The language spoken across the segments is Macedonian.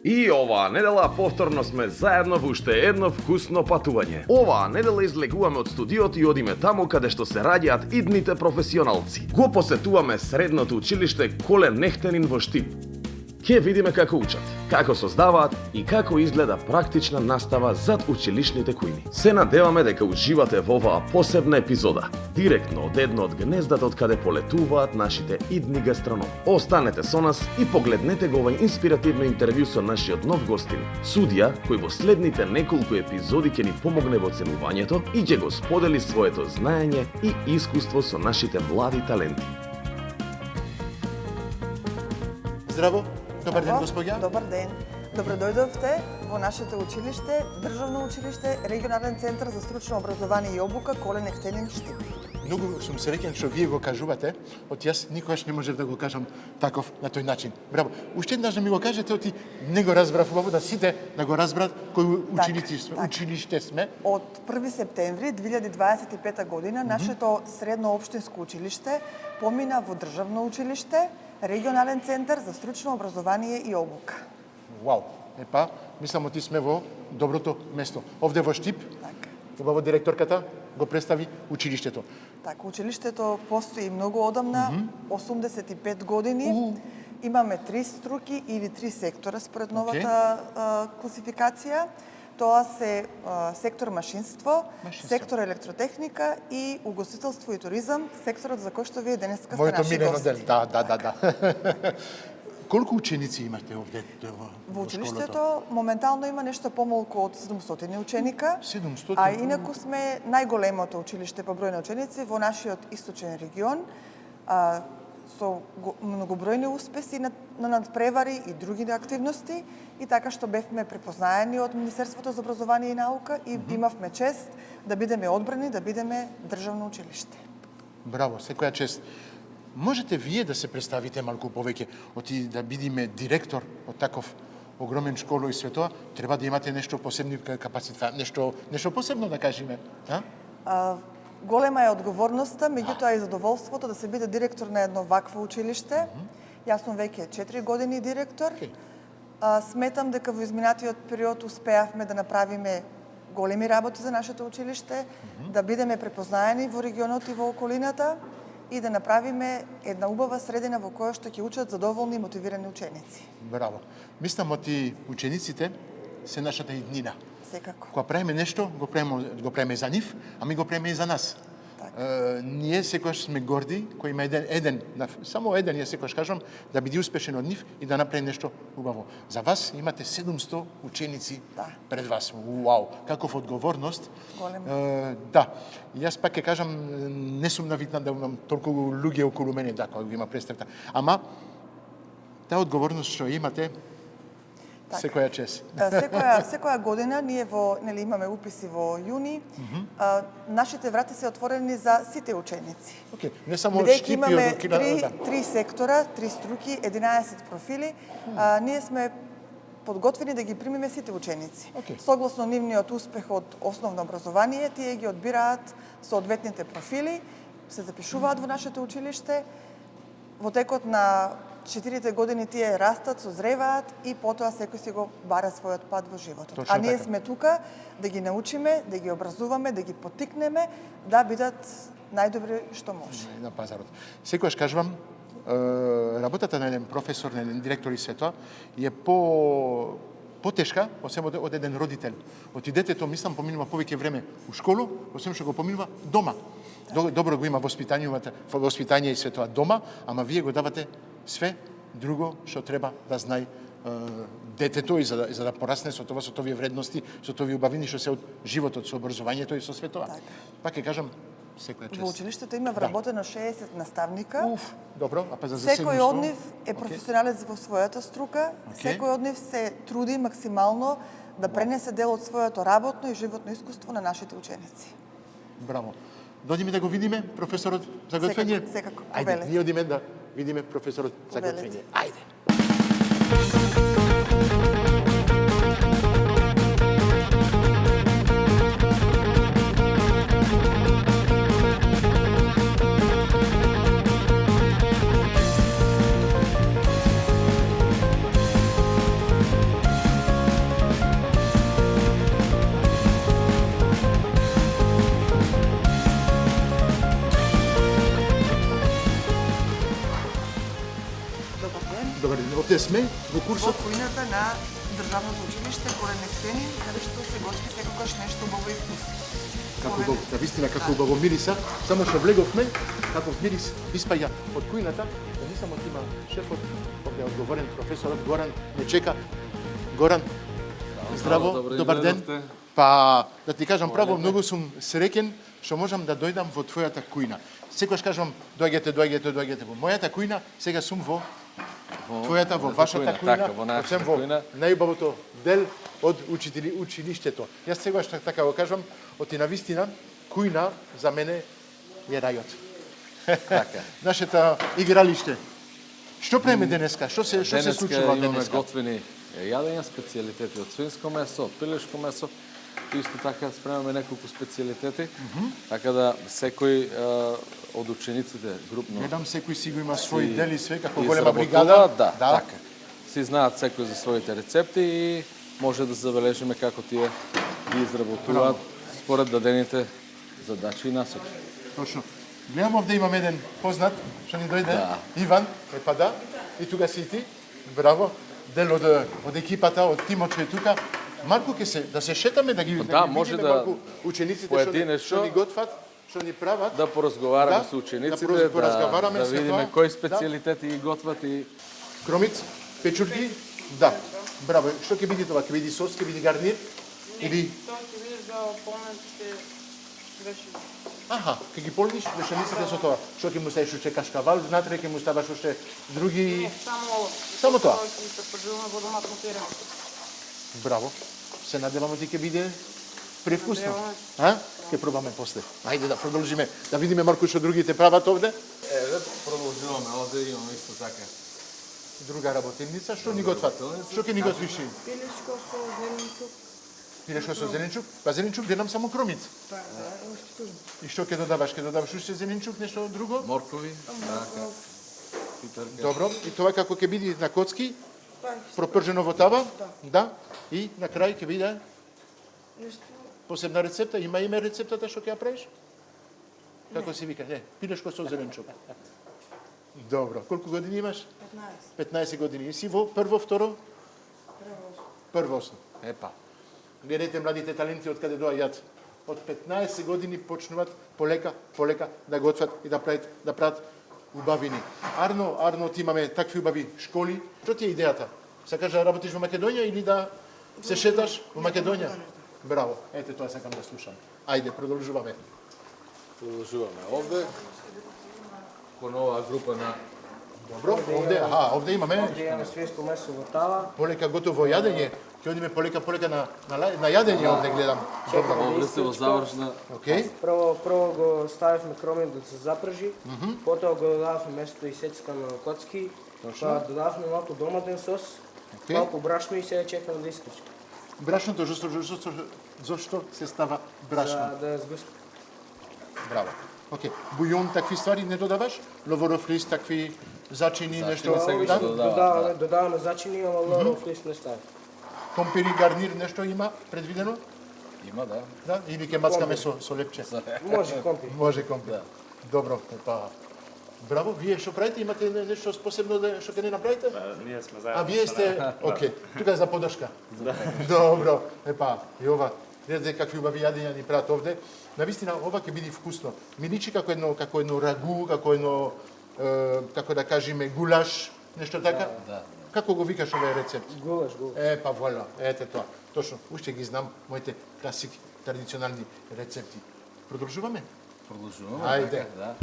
И оваа недела повторно сме заедно во уште едно вкусно патување. Оваа недела излегуваме од студиото и одиме таму каде што се раѓаат идните професионалци. Го посетуваме средното училиште Коле Нехтенин во Штип. Ке видиме како учат, како создаваат и како изгледа практична настава зад училишните кујни. Се надеваме дека уживате во оваа посебна епизода, директно од едно од гнездата од каде полетуваат нашите идни гастрономи. Останете со нас и погледнете го овој инспиративно интервју со нашиот нов гостин, судија кој во следните неколку епизоди ќе ни помогне во оценувањето и ќе го сподели своето знаење и искуство со нашите млади таленти. Здраво! Добар ден, господја. Добар ден. Добро дојдовте во нашето училиште, Државно училиште, Регионален центар за стручно образование и обука Коле Нехтенин Штип. Многу сум среќен што вие го кажувате, од јас никогаш не можев да го кажам таков на тој начин. Браво. Уште еднаш да ми го кажете, оти не го разбрав убаво, да сите да го разбрат кој училиште сме. Од 1 септември 2025 година нашето средно општинско училиште помина во Државно училиште, Регионален центар за стручно образование и обука. Вау. Епа, мислам оти сме во доброто место. Овде во Штип, убаво директорката го представи училиштето. Така, училиштето постои многу одамна, 85 години. Имаме 3 струки или 3 сектора според новата класификација. Тоа се сектор машинство, сектор електротехника и угостителство и туризам, секторот за кој што вие денеска сте наши гости. Да. Колку ученици имате овде во училиштето? Моментално има нешто помалку од 700 ученика. 700? А инаку сме најголемото училиште по број на ученици во нашиот источен регион, со многобројни успеси на надпревари и други активности, и така што бевме препознаени од Министерството за образование и наука и имавме чест да бидеме одбрани, да бидеме државно училиште. Браво, секоја чест. Можете вие да се представите малку повеќе, оти да бидиме директор од таков огромен школа и све тоа, треба да имате нешто посебни капацитет, нешто посебно да кажеме, Голема е одговорноста, меѓутоа и задоволството да се биде директор на едно вакво училиште. Јас сум веќе 4 години директор. Сметам дека во изминатиот период успеавме да направиме големи работи за нашето училиште, да бидеме препознаени во регионот и во околината и да направиме една убава средина во која што ќе учат задоволни и мотивирани ученици. Браво. Мислам оти учениците се нашата иднина. Секако. Кога правиме нешто, го правиме за нив, а ми го правиме и за нас. Ние секогаш сме горди, кој има само еден, јас секогаш кажам, да биде успешен од нив и да направи нешто убаво. За вас имате 700 ученици пред вас. Уау, каков одговорност. Да, јас пак ќе кажам, не сум навикнат да имам толку луѓе околу мене, кога го има представта. Ама, таа одговорност што имате, секоја чест. Секоја година ние имаме уписи во јуни. Нашите врати се отворени за сите ученици. Не само од Штип, имаме 3 сектора, 3 струки, 11 профили. Ние сме подготвени да ги примиме сите ученици. Согласно нивниот успех од основно образование, тие ги одбираат соодветните профили, се запишуваат во нашето училиште. Во текот на 4 години тие растат, созреваат и потоа секој си го бара својот пат во животот. А ние сме тука да ги научиме, да ги образуваме, да ги поттикнеме да бидат најдобри што може. На пазарот. Секогаш кажувам, работата на еден професор, на еден директор и свето е потешка од еден родител. Оти детето, мислам, поминува повеќе време у школу, освен што го поминува дома. Добро го има воспитање и све тоа дома, ама вие го давате све друго што треба да знае детето и за да порасне со тоа, со товие вредности, со товие убавини што се од животот, со образованието и со све тоа. Пак ќе кажам, секоја чест. Во училиштето има вработено 60 наставника. Добро, а па за секој од нив е професионалец во својата струка, секој од нив се труди максимално да пренесе дел од своето работно и животно искуство на нашите ученици. Браво. Дојдеме да го видиме професорот за готвење? Секако. Ајде, ние одиме да видиме професорот за готвење. Ајде. Овде сме во во курсот. кујната на Државното училиште Корен Евтенин, каде што се готви секогаш нешто убаво и вкусно. Како убаво, на вистина како убаво мириса, само што влеговме, како мирис испаѓа од кујната, да не само има шефот, овде е одговорен професорот Горан не чека. Горан, здраво, добар ден. Па, да ти кажам право, многу сум среќен што можам да дојдам во твојата кујна. Секогаш кажам, доаѓате. Во мојата кујна, сега сум во твојата, во вашата кујна, во најубавото дел од училиштето. Јас сегаш така го кажам, оти на вистина, кујна за мене е рајот. Така. Нашето игралиште. Што правиме денеска? Што се случува денеска? Имаме готвени јадења, специјалитети од свинско месо, од пилешко месо. Исто така спремаме неколку специјалитети, така да секој од учениците групно гледам секој си го има свој дел и све како голема бригада. Да, така. Си знаат секој за своите рецепти и може да забележиме како тие ги изработуваат според дадените задачи и насоки. Точно. Гледам овде имам еден познат, што ни дојде, Иван, да, и тука си ти, браво, дел од екипата, од тимот што е тука. Марко, да се шетаме, да ги видиме малку учениците што ни готват, што ни прават. Да поразговараме со учениците, да видиме кои специјалитети ги готват и... Кромиц, печурки, да, браво. Што ќе биде тоа? Ќе биде сос, ќе биде гарнир? Или... Тоа ќе биде за полнетите греши. Аха, ќе ги полниш грешениците со тоа. Што ќе му ставиш уште кашкавал, внатре ќе му ставаш уште други... Не, само Само тоа? Тоа ќе се преживаме во доматно пире. Браво. Се надеваме ти ќе биде превкусно. А? Ќе пробаме после. Ајде да продолжиме, да видиме малку што другите прават овде. Еве, продолжуваме, овде имаме исто така. Друга работилница, што ни готват? Што ќе ни готвиш? Пилешко со зеленчук. Пилешко со зеленчук? Па зеленчук гледам само кромиц. Па, да, И што ќе додаваш? Ќе додаваш уште зеленчук, нешто друго? Моркови, така. Питарка. Добро. И тоа како ќе биде на коцки? Пропржено во тава? Да. И на крај ќе биде посебна рецепта. Има име рецептата што ќе ја правиш? Како се вика? Не, пилешко со зеленчук. Добро. Колку години имаш? 15. 15 години. И си во прво, второ? Прво основ. Епа. Гледайте младите таленти од каде доаѓаат. Од 15 години почнуваат полека да готват и да прават убавини. Арно, ти имаме такви убави школи. Што ти е идејата? Сакаш да работиш во Македонија или да се шеташ во Македонија? Браво. Ете тоа сакам да слушам. Ајде, продолжуваме. Продолжуваме овде. Кон оваа група на... Добро, овде имаме... Овде имаме свинско месо во тава. Полека готово јадење. Ќе одиме полека на јадење овде гледам. Овде се во завршна... Океј. Прво го ставивме кромин да се запржи, потоа го додававме месото и сецкано коцки, па додававме малку доматен сос, малку брашно и сега чекаме да искричи. Брашното, зошто се става брашно? За да ја сгусти. Браво. Океј. Бујон, такви ствари не додаваш? Ловоров лист, такви зачини, нешто? Додаваме зачини, ама ловоров лист не стави. Компири, гарнир, нешто има предвидено? Има, да. Да? Или ќе мацкаме со лепче? Може компир. Може компир. Добро, па. Браво, вие што правите? Имате нешто посебно што ќе не направите? Ние сме заедно. А вие сте, океј. Тука е за подршка. Добро. Епа, и ова, гледате какви убави јадења ни прават овде. Навистина, ова ќе биде вкусно. Ми личи како едно рагу, како да кажеме гулаш, нешто така? Да. Како го викаш овој рецепт? Гулаш. Па вола, ете тоа. Точно, уште ги знам моите класики, традиционални рецепти. Продолжуваме? Продолжуваме. Ајде. Да.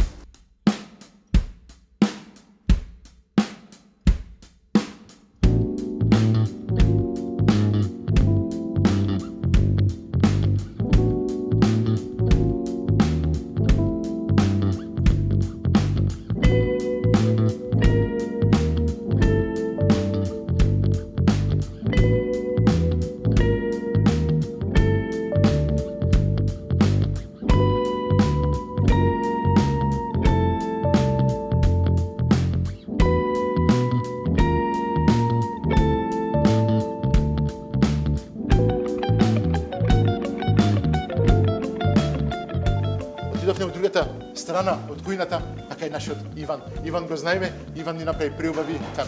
Отидовме од другата страна, од кујната, а така и нашиот Иван. Иван го знаеме, Иван ни направи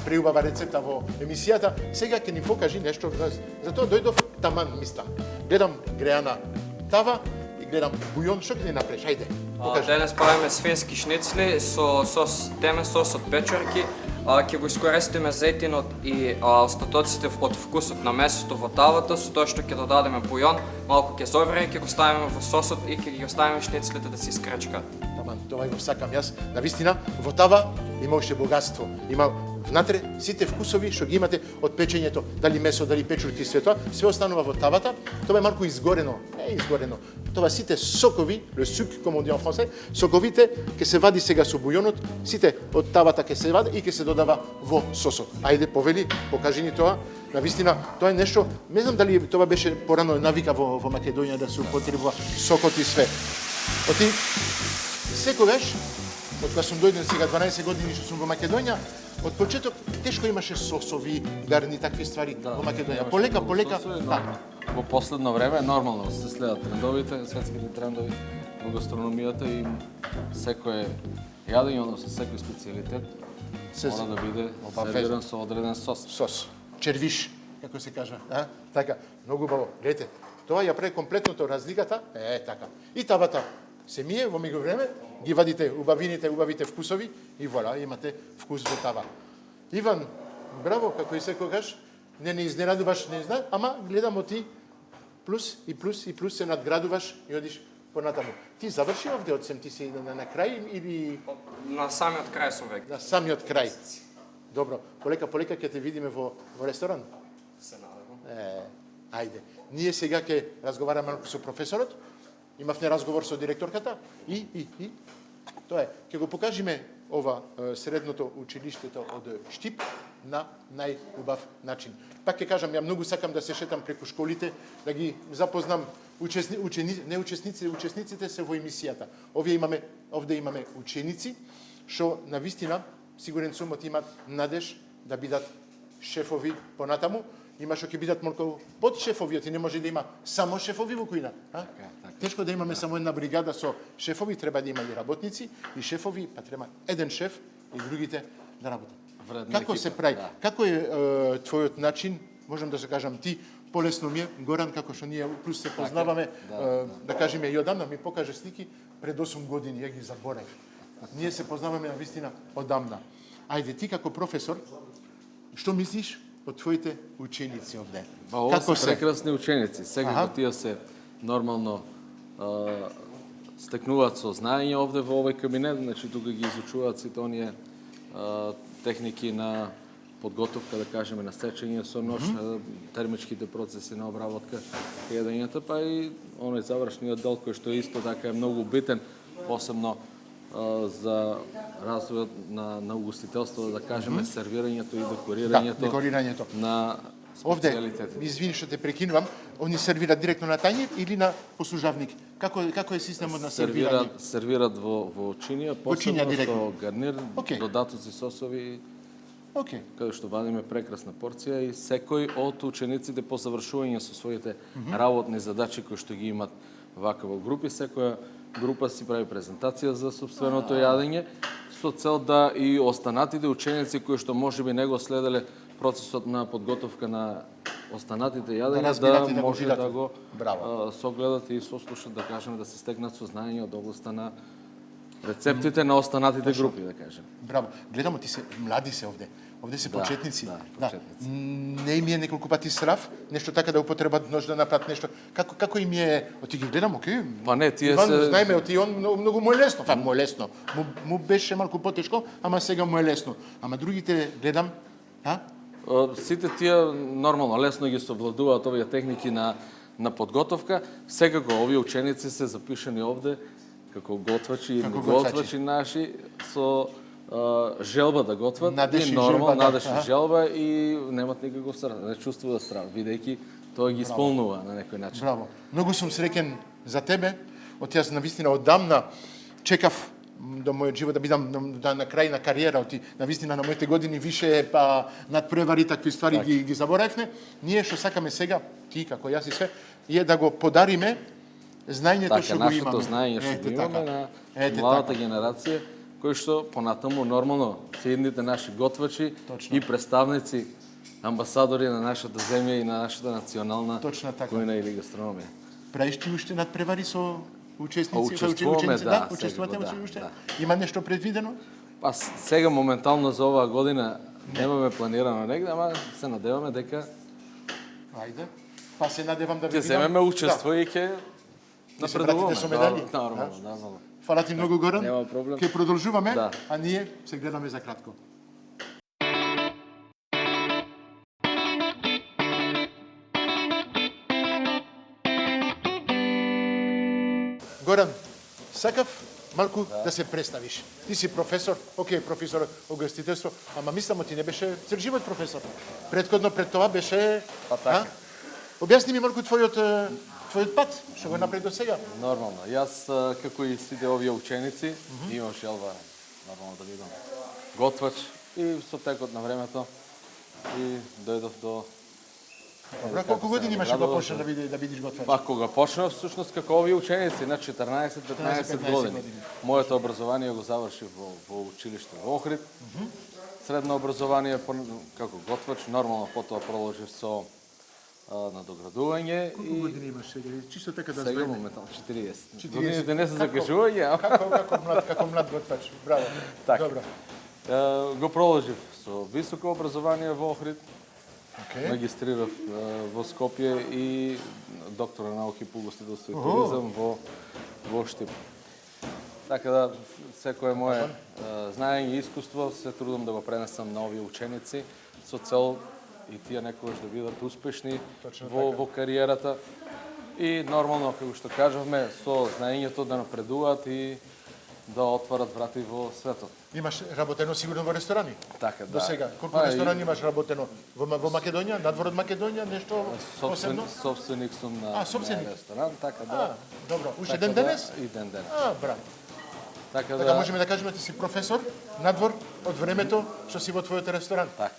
преубава рецепта во емисијата. Сега ќе ни покажи нешто. Затоа дојдов таман мислам. Гледам греана тава и гледам бујон, што ќе ни направиш? Ајде, покажи. Денес правиме свински шницли со сос, темен сос од печорки. Ќе го искористиме зејтинот и остатоците од вкусот на месото во тавата, со тоа што ќе додадеме бујон, малку ќе зовре, ќе го ставиме во сосот и ќе ги оставиме шницлите да се искречкаат. Таман, тоа го сакам јас. Навистина, во тава има уште богатство. Има внатре сите вкусови што ги имате од печењето, дали месо, дали печурки и све тоа, све останува во тавата. Тоа е малку изгорено, изгорено. Тоа сите сокови, le suc comme on dit en français, соковите ќе се вади сега со бујонот, сите од тавата ќе се вади и ќе се додава во сосот. Ајде, повели, покажи ни тоа. Навистина, тоа е нешто, не знам дали тоа беше порано навика во Македонија да се употребува сокот и све. Оти секогаш, од кога сум дојден сега 12 години што сум во Македонија, од почеток тешко имаше сосови, гарни такви ствари во Македонија. Полека, да. Во последно време нормално се следат трендовите, светските трендови во гастрономијата и секое јадење, односно секој специјалитет мора да биде сервиран со одреден сос. Сос. Червиш, како се кажа, така, многу убаво. Гледате, тоа ја прави комплетното разликата, така. И тавата се мие во меѓувреме, ги вадите убавите вкусови и вуала, имате вкус во тава. Иван, браво, како и секогаш, не изненадуваш, не знам, ама гледам ти плюс се надградуваш и одиш понатаму. Ти заврши овде од сем, ти си на крај или На самиот крај сум веќе. на самиот крај? Добро, полека ќе те видиме во ресторан. Се надевам. Ајде. Ние сега ќе разговараме малку со професорот. Имавме разговор со директорката и тоа е. Ќе го покажиме ова средното училиштето од Штип на најубав начин. Пак ќе кажам, ја многу сакам да се шетам преку школите, да ги запознам учесниците се во емисијата. Овде имаме ученици што навистина сигурен сум имаат надеж да бидат шефови понатаму. Има што ќе бидат малку под шефовиот и не може да има само шефови во кујна. Тешко да имаме само една бригада со шефови, треба да има и работници и шефови, па треба еден шеф и другите да работат. Како се прави? Како е твојот начин? Можам да се кажам ти, полесно ми е, Горан, како што ние плюс се познаваме, да кажеме и одамна ми покаже слики пред 8 години, ја ги заборав. Ние се познаваме навистина одамна. Ајде, ти како професор, што мислиш од твоите ученици овде? Ова се прекрасни ученици. Секако тие се нормално стекнуваат со знаење овде во овој кабинет, значи тука ги изучуваат сите оние техники на подготовка, да кажеме, на сечење со нож, термичките процеси на обработка јадењата, па и оној завршниот дел кој што исто така е многу битен, посебно за развојот на угостителство, да кажеме, сервирањето и декорирањето на специјалитети. Овде, извини што те прекинувам, они сервираат директно на тајнир или на послужавник? Како е системот на сервирање? Сервираат во чинија, посебно со гарнир, додатоци, сосови, каде што вадиме прекрасна порција и секој од учениците по завршување со своите работни задачи кои што ги имат вака во групи, секоја група си прави презентација за сопственото јадење со цел да и останатите ученици кои што можеби не го следеле процесот на подготовка на останатите јадења да може да го согледат и сослушат, да кажеме, да се стекнат со знаење од областа на рецептите на останатите групи, да кажем. Браво. Гледамо, ти се млади се овде. Овде се почетници. Не им е неколку пати срав, нешто така да употребат нож да направат нешто. Како им е, оти ги гледам, окей. Па не, тие Иван, се знаеме, оти он многу му е лесно. Му е лесно. Му беше малку потешко, ама сега му е лесно. Ама другите гледам, сите тие нормално лесно ги совладуваат овие техники на подготовка. Секако овие ученици се запишани овде како готвачи наши со желба да готват, и нормално надеши желба и немат никаков страх, не чувствуваат страх, бидејќи тоа ги исполнува на некој начин. Браво. Многу сум среќен за тебе. Од јас навистина одамна чекав до мојот живот да бидам на крај на кариера, навистина на моите години више па надпревари такви ствари ги заборавме. Ние што сакаме сега, ти како јас и све, е да го подариме знаењето што го имаме. Нашето знаење што го имаме на младата генерација, кои што понатаму нормално се едните наши готвачи и представници, амбасадори на нашата земја и на нашата национална кујна или гастрономија. Правиш ти уште надпревари со учесници? Учествуваме, да. Учествувате уште? Има нешто предвидено? Па сега моментално за оваа година немаме планирано негде, ама се надеваме дека Ајде. Па се надевам да ви ќе земеме учество и ќе напредуваме. Се вратите со медали? Нормално. Фала ти многу, Горан. Нема проблем. Ќе продолжуваме, Да. а ние се гледаме за кратко. Горан, сакав малку да се представиш. Ти си професор, професор огостителство, ама мислам ти не беше цел живот професор. Предходно пред тоа беше... Па така. Објасни ми малку твојот пат, што го направи до сега. Нормално. Јас, како и сите овие ученици, имам желба нормално да бидам готвач и со текот на времето и дојдов до... Добра, колку години имаш кога почна да бидиш готвач? Па кога почнав всушност како овие ученици на 14-15 години. Моето образование го завршив во училиште во Охрид. Средно образование како готвач, нормално потоа продолжив со надоградување. Колку години имаш сега? Чисто така да Сега знаеме. моментално 40. Годините не се закажување, Како млад готвач. Браво. Така. Добро. Го продолжив со високо образование во Охрид. Магистрирав во Скопје и доктор на науки по ugostiteljство и туризам во Штип. Така да, секое мое знаење и искуство се трудам да го пренесам на овие ученици со цел и тие некогаш да бидат успешни во кариерата и нормално, како што кажавме, со знаењето да напредуваат и да отварат врати во светот. Имаш работено сигурно во ресторани? Така, да. До сега. Колку ресторани имаш работено? Во Македонија, надвор од Македонија, нешто посебно? Собственик сум на ресторан, така да. Добро. Уште ден денес? И ден денес. Браво. Така Така можеме да кажеме ти си професор надвор од времето што си во твојот ресторан. Така.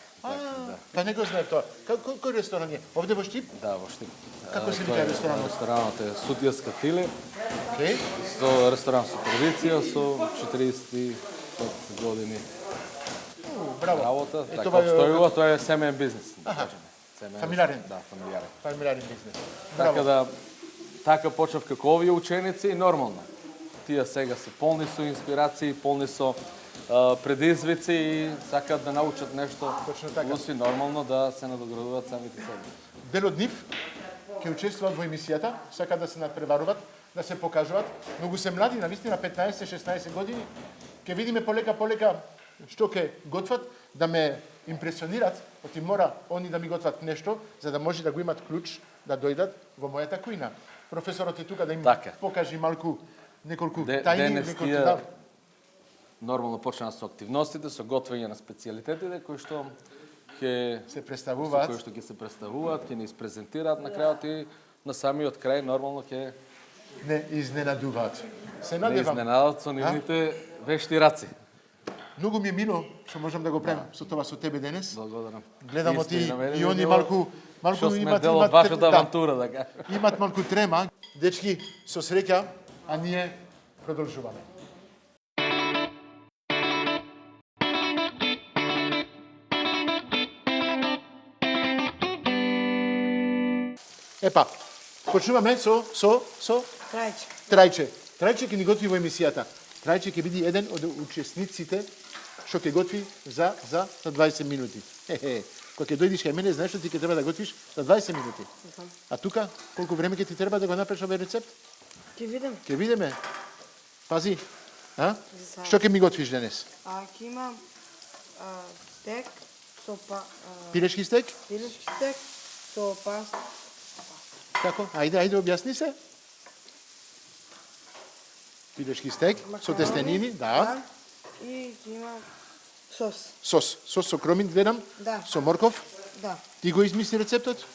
Па не го знаев тоа. Кој ресторан е? Овде во Штип? Да, во Штип. Како се вика ресторанот? Ресторанот е Сутијска Тиле. Океј. Со ресторан со традиција, со 45 години. Браво. Работа, така обстојува, тоа е семеен бизнес, да кажеме. Фамилиарен? Да, фамилиарен. Фамилиарен бизнес. Така да, така почнав како овие ученици и нормално. Тие сега се полни со инспирации, полни со предизвици и сакаат да научат нешто. Точно така. Плюс и нормално да се надоградуваат самите себе. Дел од нив ќе учествуваат во емисијата, сакаат да се надпреваруваат, да се покажуваат. Многу се млади, навистина 15-16 години. Ќе видиме полека што ќе готват, да ме импресионират, оти мора они да ми готват нешто, за да може да го имат клуч да дојдат во мојата кујна. Професорот е тука да им покажи малку неколку тајни, неколку нормално почнаа со активностите, со готвење на специјалитетите кои што ќе се представуваат, ќе ни испрезентираат на крајот и на самиот крај нормално ќе не изненадуваат. Се надевам. Не изненадат со нивните вешти раци. Многу ми е мило што можам да го правам со тоа со тебе денес. Благодарам. Гледам оти и они малку имат вашата авантура, така. Имат малку трема. Дечки, со среќа, а ние продолжуваме. Епа, почнуваме со Трајче. Трајче ќе ни готви во емисијата. Трајче ќе биде еден од учесниците што ќе готви за 20 минути. Кога ќе дојдиш кај мене, знаеш што ти ќе треба да готвиш за 20 минути. А тука, колку време ќе ти треба да го направиш овој рецепт? Ќе видиме. Пази. Што ќе ми готвиш денес? Ќе имам стек со пилешки стек? Пилешки стек со паста. Како? Ајде, објасни се. Пилешки стек со тестенини, да. И ќе имам сос. Сос со кромин, гледам. Да. Со морков. Да. Ти го измисли рецептот?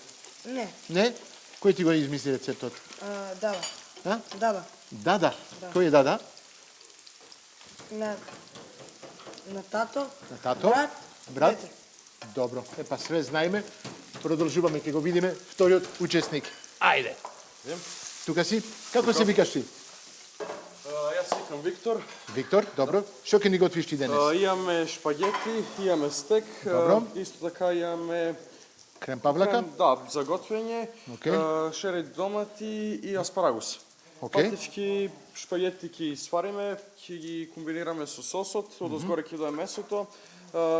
Не. Не? Кој ти го измисли рецептот? Дада. Дада. Дада? Кој е Дада? На тато. На тато? Брат? Дете. Добро. Епа све знаеме. Продолжуваме, ќе го видиме вториот учесник. Ајде. Тука си? Како се викаш ти? Јас сум Виктор. Виктор, добро. Што ќе ни готвиш ти денес? Имаме шпагети, имаме стек, исто така имаме крем павлака? Да, за готвење, шерет домати и аспарагус. Патички шпагети ќе свариме, ќе ги комбинираме со сосот, одозгоре ќе дое месото,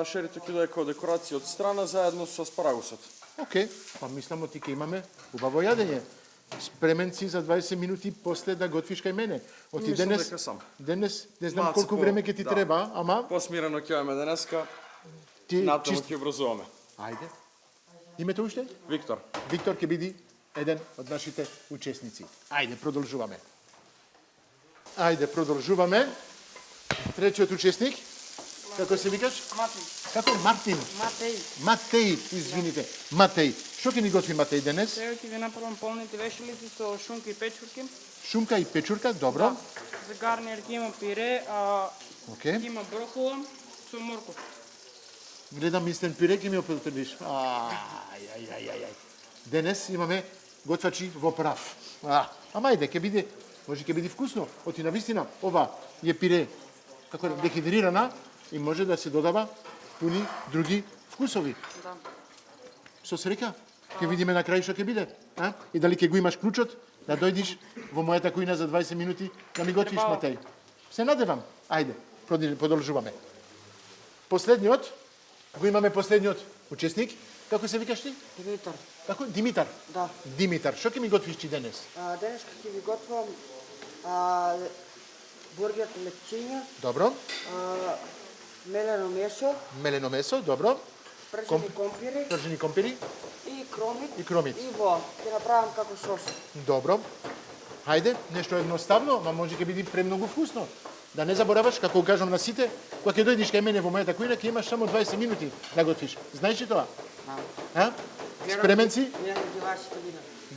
шерето ќе дое како декорација од страна заедно со аспарагусот. Океј, па мислам ти ќе имаме убаво јадење. Спремен си за 20 минути после да готвиш кај мене. Оти денес не знам колку време ќе ти треба, ама посмирено ќе имаме денеска. Натаму ќе образуваме. Ајде. Името уште? Виктор. Виктор ќе биде еден од нашите учесници. Ајде, продолжуваме. Третиот учесник, како се викаш? Матеј. Како Мартин? Матеј, извините. Матеј. Што ќе ни готви Матеј денес? Сега ќе ви направам полните вешалици со шунка и печурки. Шунка и печурка, добро. Да. За гарнир ќе има пире, ќе има брокола со морков. Гледам инстент пире, ќе ми определиш. Денес имаме готвачи во прав. Ама ајде, ќе биде вкусно. Оти навистина, ова е пире како дехидрирана и може да се додава пуни други вкусови. Да. Со среќа, ќе видиме на крај што ќе биде. И дали ќе го имаш клучот да дојдиш во мојата кујна за 20 минути да ми готвиш, Матеј. Се надевам. Ајде, продолжуваме. Го имаме последниот учесник. Како се викаш ти? Димитар. Како? Димитар? Да. Димитар, што ќе ми готвиш ти денес? Денес ќе ви готвам бургер лепчиња. Добро. Мелено месо. Мелено месо, добро. Пржени компири. И кромит. И кромит. И ќе направам како сос. Добро. Хајде, нешто едноставно, ма може ќе биде премногу вкусно. Да не забораваш, како кажам на сите, кога ќе дојдеш кај мене во мојата кујна, ќе имаш само 20 минути да готвиш. Знаеш ли тоа? Да. Спремен си?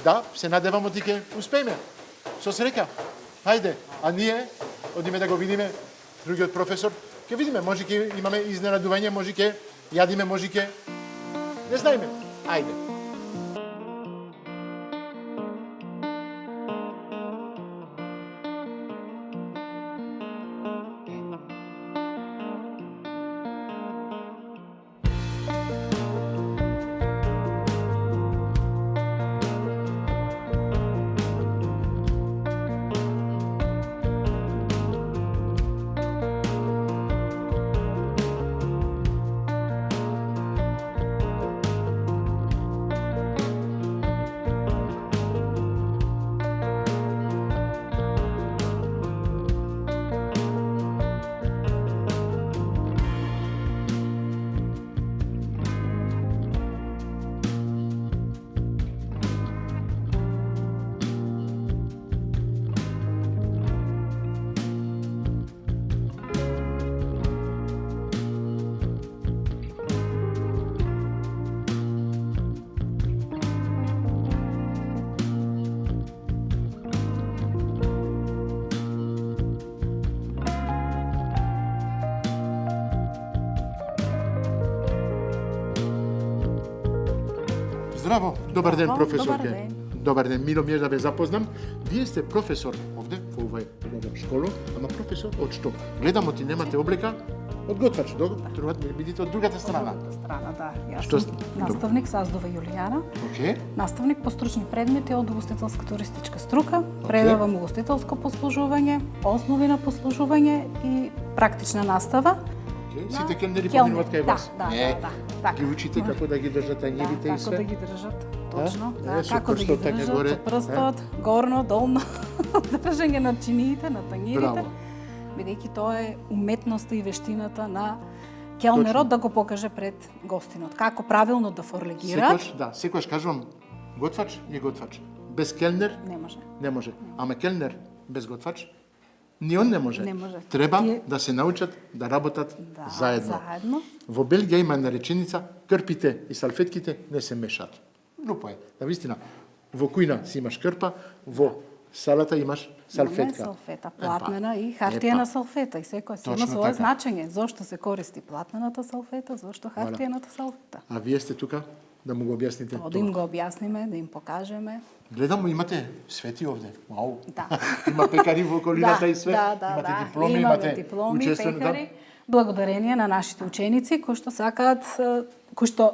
Да, се надевам оти ќе успееме. Со среќа. Хајде, а ние одиме да го видиме другиот професор. Ќе видиме, може ќе имаме изненадување, може ќе јадиме, може ќе не знаеме. Ајде. Здраво, добар ден, професорке. Добар ден, мило ми е да ве запознам. Вие сте професор овде, во овај школо, ама професор од што? Гледам, оти немате облека, од готвач, треба да бидите од другата страна. Од другата страна, да. Јас сум наставник Саздова Јулијана. Наставник по стручни предмети од угостителска туристичка струка. Предавам угостителско послужување, основи на послужување и практична настава. Сите келнери поминуваат кај вас? Да. Ги учите како да ги држат ањевите и све? Како да ги држат, точно. Како да ги држат, со прстот, горно, долно, држање на чиниите, на тангирите. Бидејќи тоа е уметноста и вештината на келнерот да го покаже пред гостинот. Како правилно да форлегираат. Секојаш кажувам, готвач е готвач. Без келнер не може. Ама келнер без готвач ни он не може. Треба да се научат да работат заедно. Во Белгија има една реченица: крпите и салфетките не се мешаат. Глупо е. Навистина, во кујна си имаш крпа, во салата имаш салфетка. Салфета, платнена и хартиена салфета. И секој си има свое значење. Зошто се користи платнената салфета, зошто хартиената салфета. А вие сте тука Да му го објасните. Да им го објасниме, да им покажеме. Гледам, имате свети овде. Вау. Да. Има пекари во околината и све. Имате дипломи, имате дипломи, пекари. Благодарение на нашите ученици кои што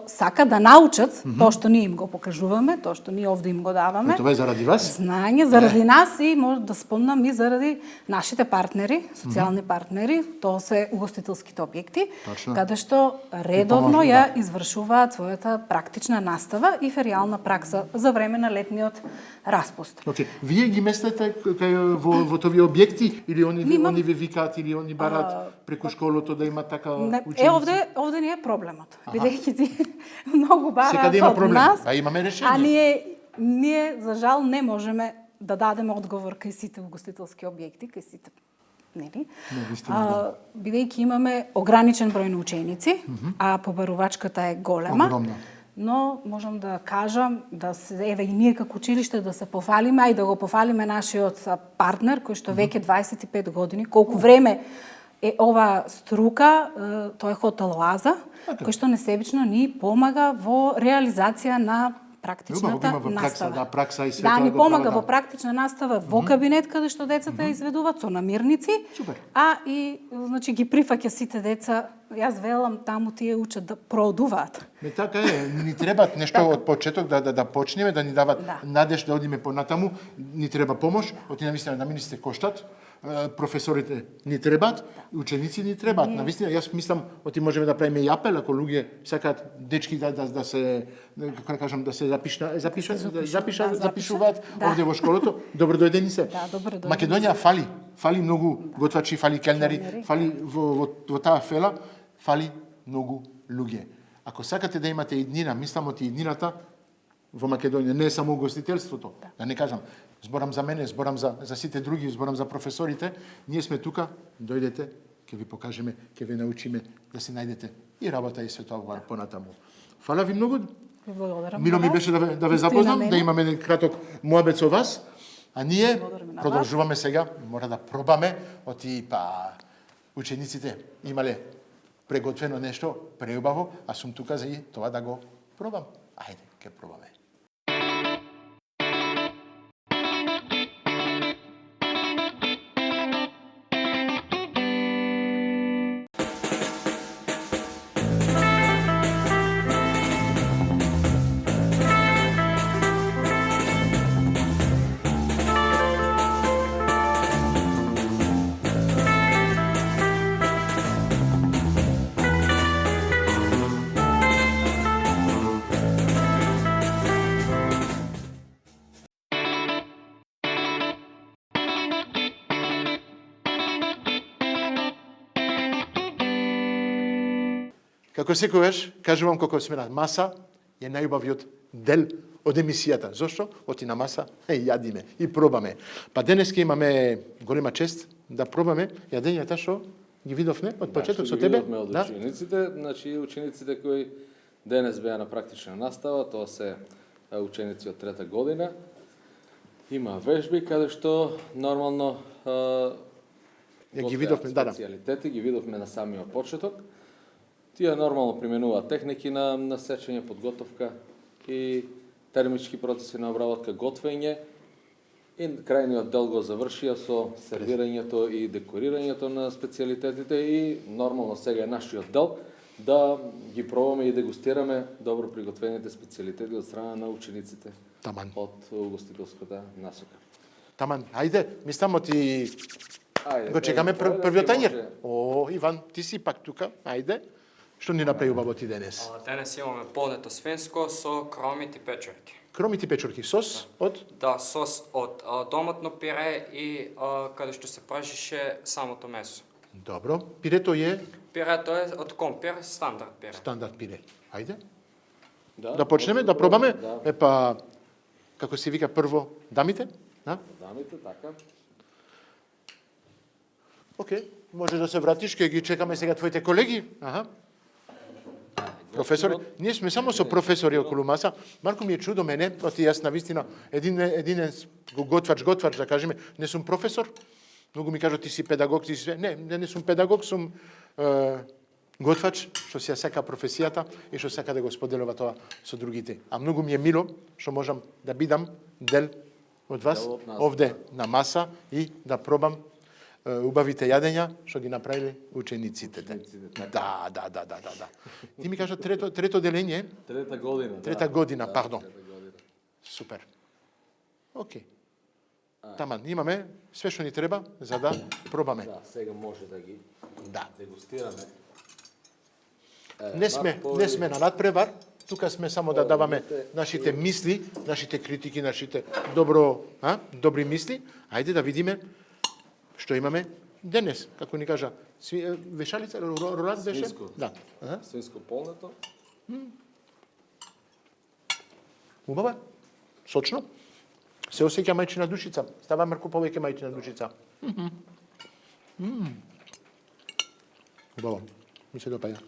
сакаат да научат тоа што ние им го покажуваме, тоа што ние овде им го даваме. Тоа е заради вас? Знаење заради нас и може да спомнам и заради нашите партнери, социјални партнери, тоа се угостителските објекти, каде што редовно ја извршуваат својата практична настава и феријална пракса за време на летниот распуст. Вие ги местете во овие објекти или они ви викаат или они бараат преку школото да има така ученици? Овде не е проблемот. Бидејќи ти многу бараат од нас, имаме решение. Ние за жал не можеме да дадеме одговор кај сите угостителски објекти, кај сите, нели? Бидејќи имаме ограничен број на ученици, а побарувачката е голема. Огромна. Но можам да кажам да еве и ние како училиште да се пофалиме, а и да го пофалиме нашиот партнер кој што веќе 25 години, колку време е ова струка, тоа е Хотел Оаза, кој што несебично ни помага во реализација на практичната настава. Да, ни помага во практична настава во кабинет каде што децата изведуваат со намирници, а и значи ги прифаќа сите деца. Јас велам таму тие учат да продуваат. Така е, ни требат нешто од почеток да почнеме, да ни дават надеж да одиме понатаму, ни треба помош, оти навистина намирниците коштат. Професорите ни требат, ученици ни требат. Навистина, јас мислам, оти можеме да правиме и апел ако луѓе сакаат дечки да се, како да кажам, да се запишуваат овде во школото. Добро дојдени се. Македонија фали многу готвачи, фали келнери, фали во таа фела, фали многу луѓе. Ако сакате да имате иднина, мислам оти иднината во Македонија, не е само угостителството, да не кажам, зборам за мене, зборам за сите други, зборам за професорите, ние сме тука, дојдете, ќе ви покажеме, ќе ви научиме да се најдете и работа и све тоа понатаму. Фала ви многу. Мило ми беше да ве запознам, да имаме еден краток муабет со вас, а ние продолжуваме сега, мора да пробаме, оти учениците имале преготвено нешто преубаво, а сум тука за и тоа да го пробам. Ајде, ќе пробаме. Како секогаш, кажувам како сме на маса, е најубавиот дел од емисијата. Зошто? Оти на маса јадиме и пробаме. Па денеска имаме голема чест да пробаме јадењата што ги видовме од почеток со тебе. Ги видовме од учениците, значи учениците кои денес беа на практична настава, тоа се ученици од трета година. Има вежби каде што нормално ги видовме, специјалитети, ги видовме на самиот почеток. Тие нормално применуваат техники на сечење, подготовка и термички процеси на обработка, готвење. И крајниот дел го завршија со сервирањето и декорирањето на специјалитетите и нормално сега е нашиот дел да ги пробаме и дегустираме добро приготвените специјалитети од страна на учениците од угостителската насока. Таман, ајде, мислам ти го чекаме првиот тањер. О, Иван, ти си пак тука, ајде. Што ни направи убаво ти денес? Денес имаме полнето свинско со кромит и печурки. Кромит и печурки, сос од? Да, сос од доматно пире и каде што се пражише самото месо. Добро. Пирето е? Пирето е од компир, стандард пире. Стандард пире. Ајде. Да почнеме, да пробаме. Епа, како се вика прво, дамите? Дамите, така. Океј, може да се вратиш, ке ги чекаме сега твоите колеги. Аха. Професори, ние сме само со професори околу маса. Марко ми е чудо мене, оти јас навистина един готвач, да кажеме, не сум професор. Многу ми кажат ти си педагог, ти си све. Не сум педагог, сум готвач, што си ја сека професијата и што сека да го споделува тоа со другите. А многу ми е мило што можам да бидам дел од вас овде на маса и да пробам убавите јадења што ги направиле учениците. Да. Ти ми кажа трето делење? Трета година, пардон. Супер. Окей. Таман, имаме све што ни треба за да пробаме. Да, сега може да ги дегустираме. Не сме на надпревар, тука сме само да даваме нашите мисли, нашите критики, нашите добри мисли. Ајде да видиме што имаме денес, како ни кажа, вешалица, ролат беше? Да. Свинско полнето. Убава, сочно. Се осеќа мајчина душица. Става марку повеќе мајчина душица. Убаво, ми се допаѓа.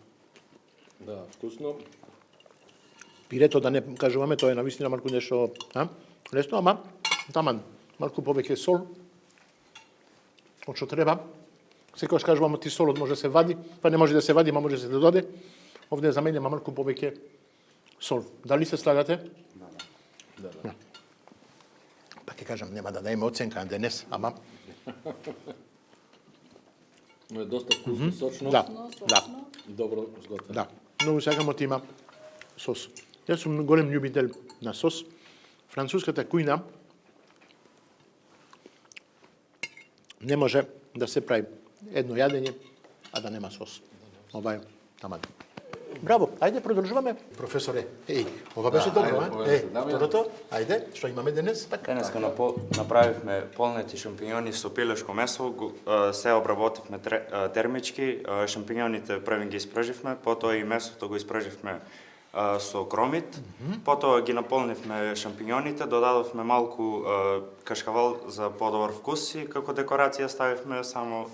Да, вкусно. Пирето, да не кажуваме, тоа е навистина малку нешто, лесно, ама таман, малку повеќе сол, од што треба. Секогаш кажуваме ти солот може да се вади, па не може да се вади, ама може да се додаде. Овде за мене има малку повеќе сол. Дали се слагате? Да. Па ќе кажам, нема да даеме оценка денес, ама... Но е доста вкусно, сочно. Да. Добро сготвено. Да. Многу сакам од има сос. Јас сум голем љубител на сос. Француската кујна не може да се прави едно јадење, а да нема сос. Ова е таман. Браво, ајде продолжуваме. Професоре, ова беше добро, второто, ајде, што имаме денес? Денеска направивме полнети шампињони со пилешко месо, се обработивме термички, шампињоните први ги испраживме, потоа и месото го испраживме со кромит, потоа ги наполнивме шампињоните, додадовме малку кашкавал за подобар вкус и како декорација ставивме само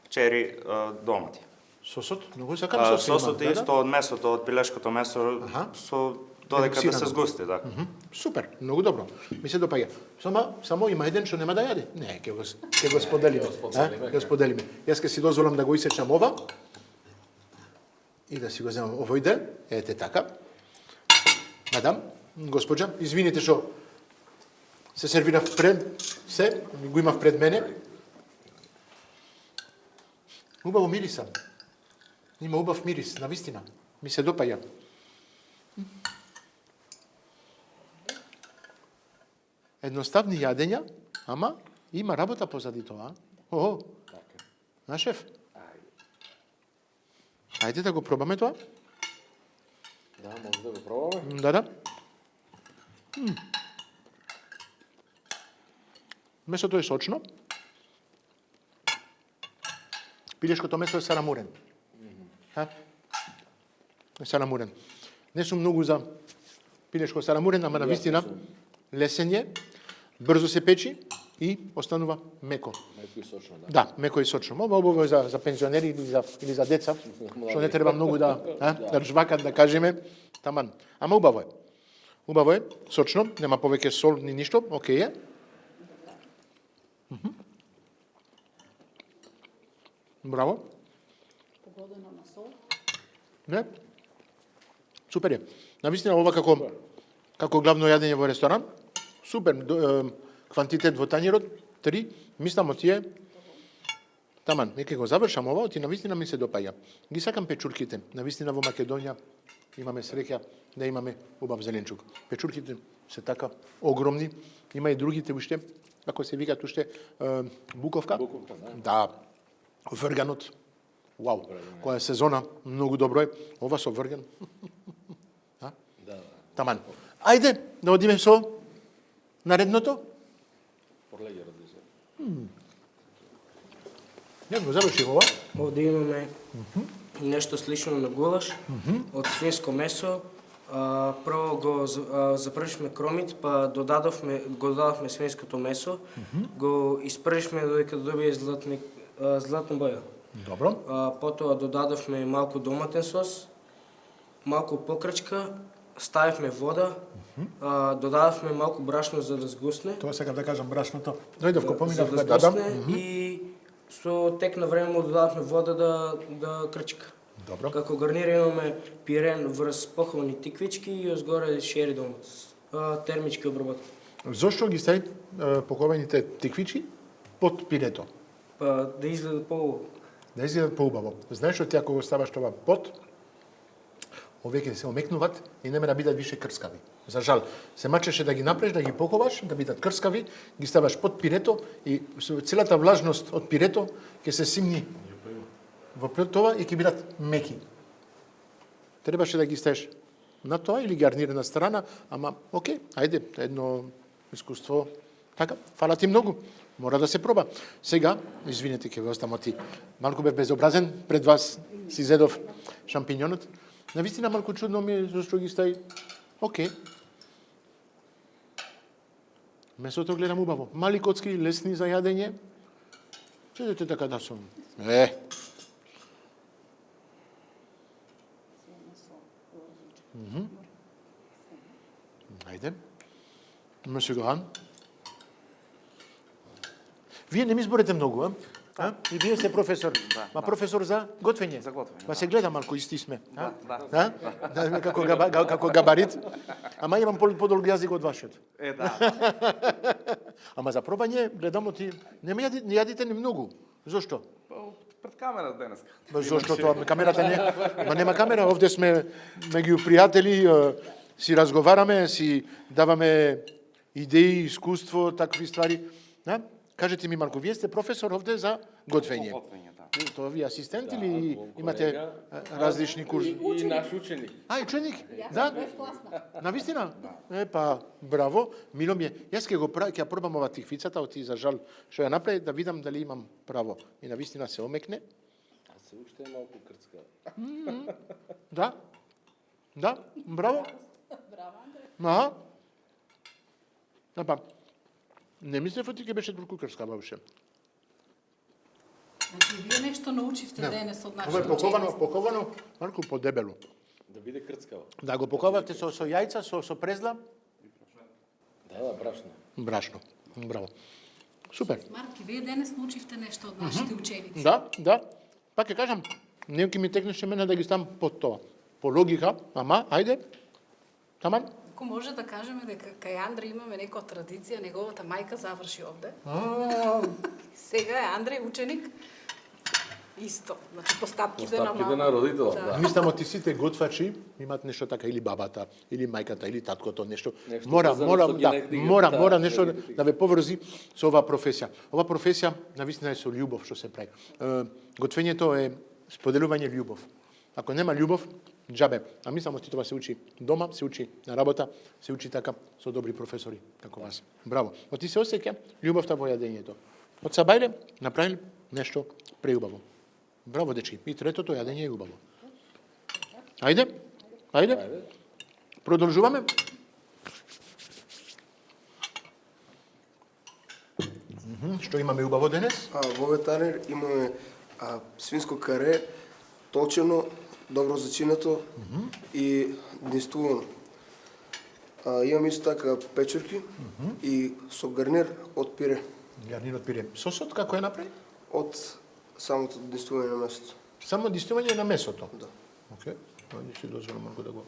чери домати. Сосот? Многу сакам сос. Сосот е исто од месото, од пилешкото месо, со додека да се сгусти, да. Супер, многу добро. Ми се допаѓа. Само има еден што нема да јаде. Не, ќе го споделиме. Ќе споделиме. Јас ќе си дозволам да го исечам ова и да си го земам овој дел. Ете така. Мадам, госпоđа, извините што се сервирав пред се, го имав пред мене. Убаво мириса. Има убав мирис, навистина. Ми се допаѓа. Едноставни јадења, ама има работа позади тоа. На шеф. Ајде да го пробаме тоа. Да, може да го пробаме. Да. Месото е сочно. Пилешкото месо е сарамурен. Сарамурен. Не сум многу за пилешко сарамурен, ама навистина лесен е, брзо се печи и останува меко. Меко и сочно, да. Да, меко и сочно. Ова е за пензионери или за деца, што не треба многу да ржвакат, да кажеме. Таман. Ама убаво е. Убаво е, сочно, нема повеќе сол ни ништо, окей е. Браво. Погодено на сол. Не? Супер е. Навистина ова како главно јадење во ресторан. Супер. Квантитет во тањерот 3. Мислам од тие. Таман, нека го завршам ова, оти навистина ми се допаѓа. Ги сакам печурките. Навистина во Македонија имаме среќа да имаме убав зеленчук. Печурките се така огромни. Има и другите уште, како се викат уште, буковка. Да. Врганот. Вау. Која сезона многу добро е. Ова со врган. Таман. Ајде да одиме со наредното. Ја го завршив ова. Овде имаме нешто слично на гулаш од свинско месо. Прво го запршивме кромит, па го додадовме свинското месо, го испршивме додека добие златна боја. Добро. Потоа додадовме малку доматен сос, малку покрачка, ставивме вода, додадовме малку брашно за да сгусне. Тоа сакам да кажам брашното. Дојдов ко поминав да сгусне и со тек на време му додадовме вода да крчка. Добро. Како гарнир имаме пирен врз похвални тиквички и озгоре шери домат. Термички обработка. Зошто ги стави похвалените тиквичи под пирето? Па да изгледат поубаво. Да изгледат поубаво. Знаеш што ти ако го ставаш това под, овеќе се омекнуваат и нема да бидат више крскави. За жал, се мачеше да ги направиш, да ги поховаш, да бидат крскави, ги ставаш под пирето и целата влажност од пирето ќе се симни во тоа и ќе бидат меки. Требаше да ги ставиш на тоа или гарнирана страна, ама окей, ајде, едно искуство. Така, фала ти многу. Мора да се проба. Сега, извинете, ќе ве оставам ти. Малку бев безобразен, пред вас си зедов шампиньонот. Навистина малку чудно ми е зашто ги стави. Окей. Месото гледам убаво. Мали коцки, лесни за јадење. Седете така да сум. Ајде. Ме сега. Вие не ми изборете многу, а? И вие сте професор. Ма професор за готвење. За готвење. Па се гледа малку исти сме. Да. Како габарит. Ама имам подолг јазик од вашиот. Да. Ама за пробање гледам ти не јадите ни многу. Зошто? Пред камера денеска. Зошто тоа камерата не? Ма нема камера, овде сме меѓу пријатели, си разговараме, си даваме идеи, искуство, такви ствари. Да? Кажете ми, Марко, вие сте професор овде за готвење. Тоа ви асистент или имате различни курси? И наш ученик. Ученик? Да? Навистина? Па, браво. Мило ми е. Јас ќе пробам ова тиквицата, оти за жал што ја направи, да видам дали имам право. И навистина се омекне. А се уште е малку крцка. Да. Да, браво. Браво, Андре. Па, не мислев ти ќе беше толку крска бавше. Значи, вие нешто научивте денес од нашите ученици. Ова е поковано, малку подебело. Да биде крцкаво. Да го поковавте со јајца, со презла. Да, брашно. Брашно. Браво. Супер. Марки, вие денес научивте нешто од нашите ученици. Да. Пак ќе кажам, не ќе ми текнеше мене да ги ставам под тоа. По логика, ама, ајде. Таман. Ако може да кажеме дека кај Андре имаме некоја традиција, неговата мајка заврши овде. Сега е Андре ученик. Исто, значи постапките на мама. на родител. Да. Мислам, ти сите готвачи имаат нешто така, или бабата, или мајката, или таткото, нешто. Мора нешто да ве поврзи со оваа професија. Ова професија навистина е со љубов што се прави. Готвењето е споделување љубов. Ако нема љубов, џабе. А мислам, ти тоа се учи дома, се учи на работа, се учи така со добри професори, како вас. Браво. Ти се осеќа љубовта во јадењето. Од сабајле направили нешто преубаво. Браво, дечки. И третото јадење е убаво. Ајде. Продолжуваме. Што имаме убаво денес? Во овој танер имаме свинско каре, толчено, добро зачинето и динстувано. Имаме исто така печурки и со гарнир од пире. Гарнир од пире. Сосот како е направи? Од самото динстување на месото. Само динстување на месото? Да. Окей. Ајде си дозволам малку да го...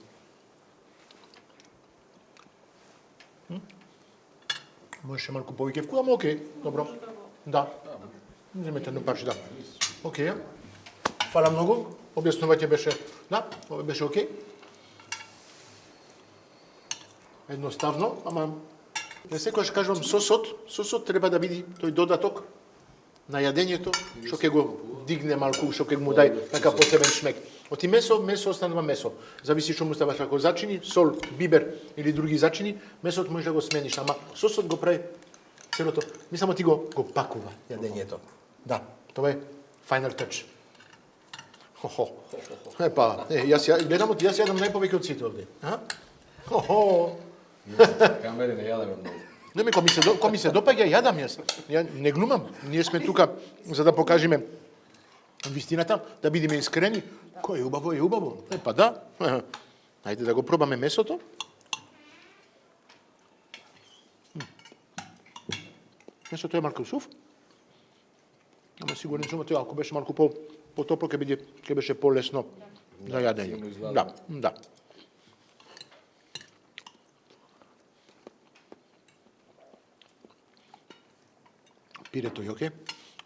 Можеше малку повеќе вкус, ама окей, добро. Да. Земете едно парче, да. Окей. Фала многу. Објаснување беше, да, ова беше окей. Едноставно, ама не секогаш кажувам сосот треба да биде тој додаток на јадењето, што ќе го дигне малку, што ќе му дај така посебен шмек. Оти месо останува месо. Зависи што му ставаш, ако зачини, сол, бибер или други зачини, месото можеш да го смениш, ама сосот го прави целото. Мислам, ти го пакува јадењето. Да, тоа е final touch. Јас гледам, јас јадам најповеќе од сите овде. Камери не јадаме многу. Не, кој ми се допаѓа, јадам јас. Ја не глумам. Ние сме тука за да покажеме вистината, да бидеме искрени. Кој е убаво, е убаво. Па да. Ајде да го пробаме месото. Месото е малку сув. Ама сигурен сум, ако беше малку потопло ќе беше полесно за јадење. Да. Пирето е окей.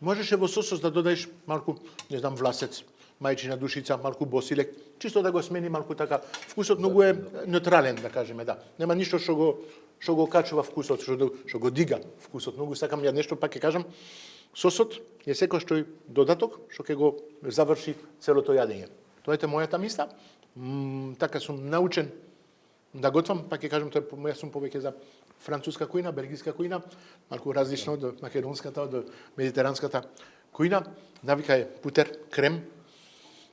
Можеше во сосот да додаеш малку, не знам, власец, мајчина душица, малку босилек, чисто да го смени малку така. Вкусот многу е неутрален, да кажеме, да. Нема ништо што го качува вкусот, што го дига вкусот. Многу сакам ја нешто, пак ќе кажам, сосот е секој што додаток што ќе го заврши целото јадење. Тоа е мојата мисла. Така сум научен да готвам, пак ќе кажам, јас сум повеќе за француска кујна, белгиска кујна, малку различно од македонската, од медитеранската кујна. Навика е путер, крем.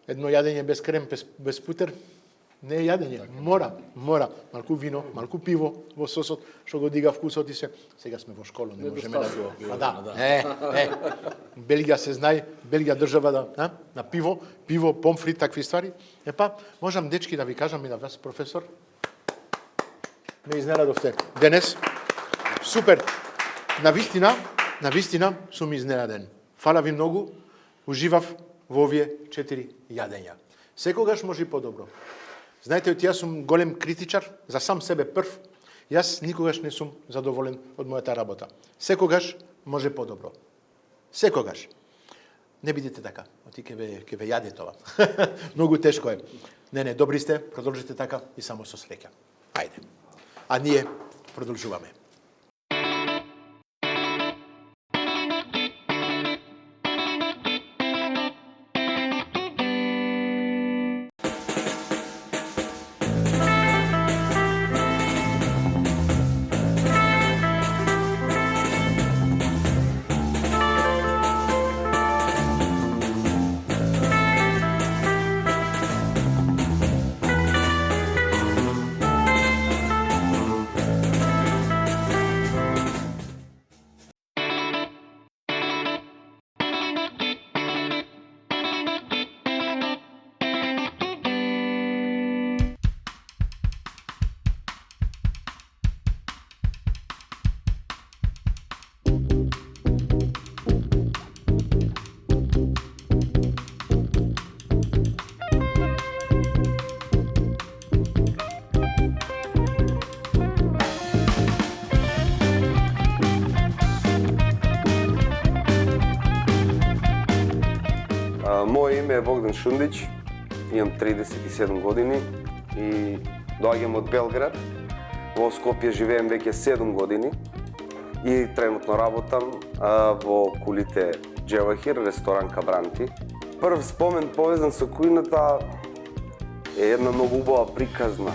Едно јадење без крем, без путер, не е јадење. Мора. Малку вино, малку пиво во сосот, што го дига вкусот и се. Сега сме во школа, не можеме да го... Да. Белгија се знае, Белгија држава на пиво, помфрит, такви ствари. Епа, можам, дечки, да ви кажам и на вас, професор, ме изненадовте денес. Супер. На вистина сум изненаден. Фала ви многу. Уживав во овие 4 јадења. Секогаш може и подобро. Знаете, јас сум голем критичар за сам себе прв. Јас никогаш не сум задоволен од мојата работа. Секогаш може подобро. Секогаш. Не бидете така. Оти ке ве јаде тоа. Многу тешко е. Не, добри сте, продолжите така и само со среќа. Ајде. А ние продолжуваме. Моje име е Богдан Шундич, имам 37 години и доаѓам од Белград. Во Скопје живеем веќе 7 години и тренутно работам во кулите Джевахир, ресторан Кабранти. Прв спомен повезан со кујната е една многу убава приказна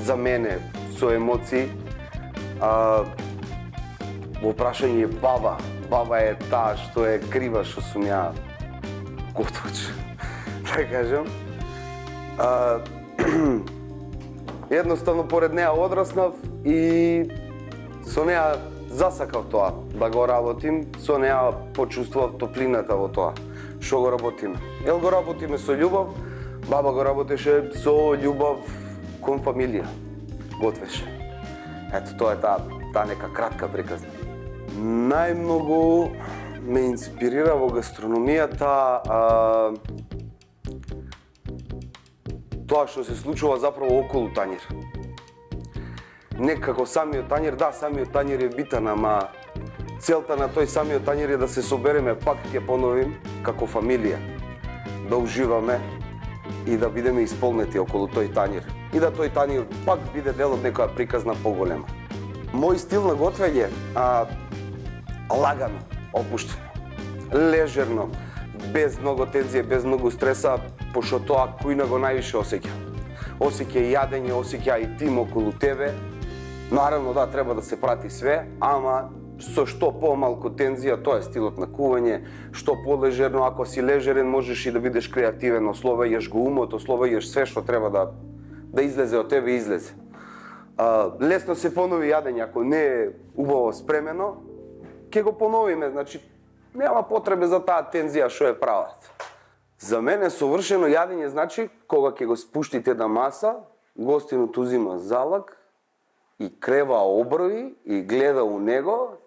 за мене, со емоции. Во прашање баба. Баба е таа што е крива што сум ја готвач, да кажам. Едноставно поред неа одраснав и со неа засакав тоа да го работим, со неа почувствував топлината во тоа што го работиме. Ел го работиме со љубов, баба го работеше со љубов кон фамилија, готвеше. Ето тоа е таа нека кратка приказна. Најмногу ме инспирира во гастрономијата тоа што се случува заправо околу тањер. Некако самиот тањер, да, самиот тањер е битан, ама целта на тој самиот тањер е да се собереме, пак ќе поновим, како фамилија, да уживаме и да бидеме исполнети околу тој тањер. И да тој тањер пак биде дел од некоја приказна поголема. Мој стил на готвење лагано, опуштено, лежерно, без многу тензија, без многу стреса, пошто тоа кујна го највише осеќа. Осеќа и јадење, осеќа и тим околу тебе. Наравно, да, треба да се прати све, ама со што помалку тензија, тоа е стилот на кување, што полежерно, ако си лежерен, можеш и да бидеш креативен, ословејаш го умот, ословејаш све што треба да излезе од тебе, излезе. Лесно се понови јадење, ако не е убаво спремено, ќе го поновиме, значи нема потребе за таа тензија што е прават. За мене совршено јадење значи кога ќе го спуштите на маса, гостинот узима залак и крева оброви и гледа у него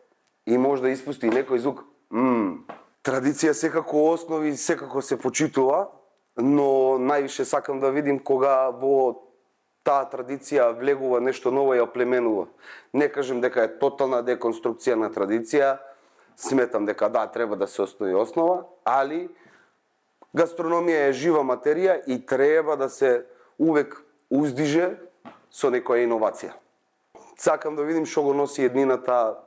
и може да испусти некој звук. Традиција секако основи, секако се почитува, но највише сакам да видим кога во таа традиција влегува нешто ново и оплеменува. Не кажем дека е тотална деконструкција на традиција, сметам дека да, треба да се остави основа, али гастрономија е жива материја и треба да се увек уздиже со некоја иновација. Сакам да видим што го носи еднината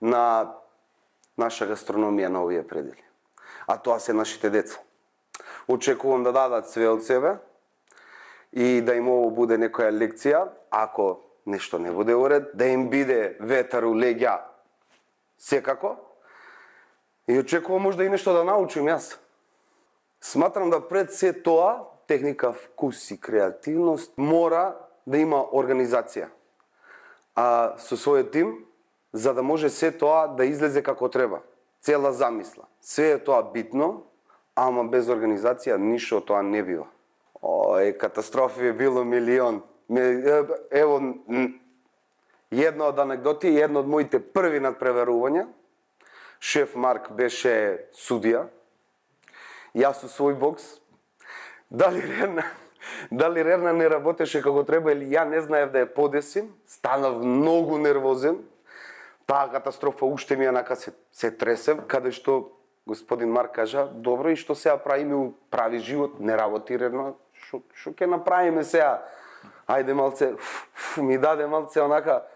на наша гастрономија на овие предели. А тоа се нашите деца. Очекувам да дадат све од себе и да им ово буде некоја лекција, ако нешто не буде уред, да им биде ветер у леѓа секако. И очекувам можда и нешто да научим јас. Сматрам да пред се тоа, техника, вкус и креативност мора да има организација. А со својот тим, за да може се тоа да излезе како треба. Цела замисла. Све е тоа битно, ама без организација ништо од тоа не бива. Катастрофи е било милион. Ево, една од анекдоти, една од моите први надпреварувања. Шеф Марк беше судија. Јас со свој бокс. Дали Рерна не работеше како треба или ја не знаев да ја подесим, станав многу нервозен. Таа катастрофа уште ми јанака се тресев, каде што господин Марк кажа, добро, и што сега правиме у прави живот, не работи Рерна, што ќе направиме сега? Ајде малце, ми даде малце онака,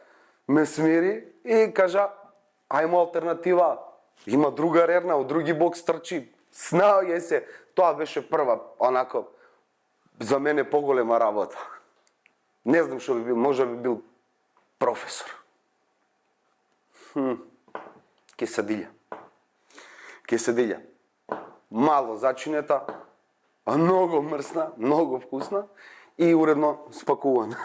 ме смири и кажа, ајмо алтернатива. Има друга Рерна, од други бокс трчи. Снаоѓај се. Тоа беше прва, онако, за мене поголема работа. Не знам што би бил, може би бил професор. Кеседилја. Мало зачинета, а многу мрсна, многу вкусна и уредно спакувана.